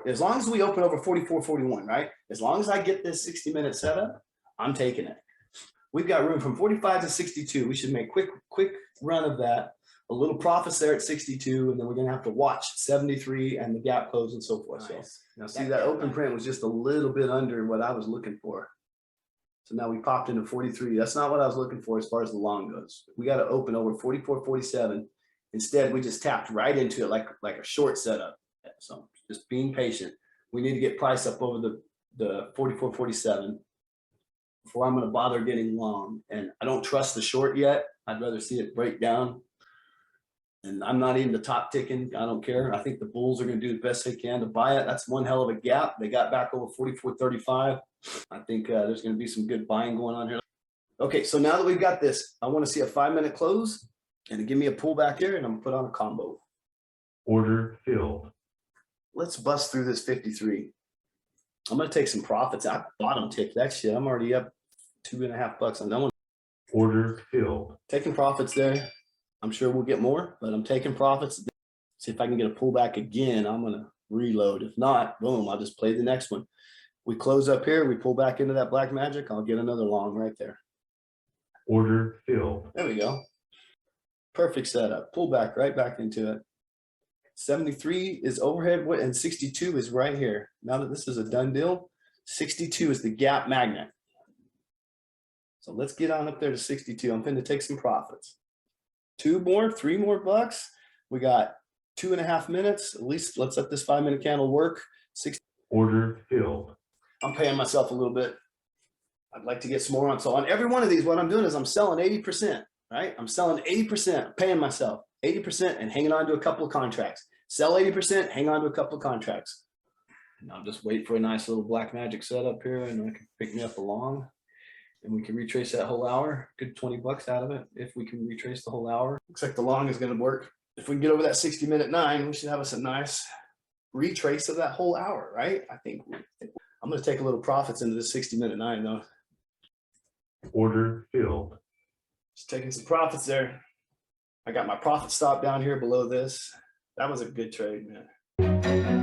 as long as we open over 44.41, right? As long as I get this 60-minute setup, I'm taking it. We've got room from 45 to 62. We should make quick run of that. A little profits there at 62, and then we're gonna have to watch 73 and the gap close and so forth. Nice. So now see that open print was just a little bit under what I was looking for. So now we popped into 43. That's not what I was looking for as far as the long goes. We got to open over 44.47. Instead, we just tapped right into it like a short setup. So just being patient. We need to get price up over the 44.47 before I'm going to bother getting long. And I don't trust the short yet. I'd rather see it break down. And I'm not even the top ticking. I don't care. I think the bulls are going to do the best they can to buy it. That's one hell of a gap. They got back over 44.35. I think there's going to be some good buying going on here. Okay, so now that we've got this, I want to see a 5-minute close and give me a pullback here, and I'm going to put on a combo. Order filled. Let's bust through this 53. I'm going to take some profits. I bottom tick that shit. I'm already up $2.50 on that one. Order filled. Taking profits there. I'm sure we'll get more, but I'm taking profits. See if I can get a pullback again. I'm going to reload. If not, boom, I'll just play the next one. We close up here. We pull back into that black magic. I'll get another long right there. Order filled. There we go. Perfect setup. Pull back right back into it. 73 is overhead and 62 is right here. Now that this is a done deal, 62 is the gap magnet. So let's get on up there to 62. I'm going to take some profits. 3 more bucks. We got 2.5 minutes. At least let's let this 5-minute candle work. 60. Order filled. I'm paying myself a little bit. I'd like to get some more on. So on every one of these, what I'm doing is I'm selling 80%, right? I'm selling 80%, paying myself 80% and hanging on to a couple of contracts. Sell 80%, hang on to a couple of contracts. And I'll just wait for a nice little black magic setup here, and I can pick me up a long, and we can retrace that whole hour. Good 20 bucks out of it if we can retrace the whole hour. Looks like the long is going to work. If we can get over that 60-minute 9, we should have us a nice retrace of that whole hour, right? I think I'm going to take a little profits into the 60-minute 9 though. Order filled. Just taking some profits there. I got my profit stop down here below this. That was a good trade, man.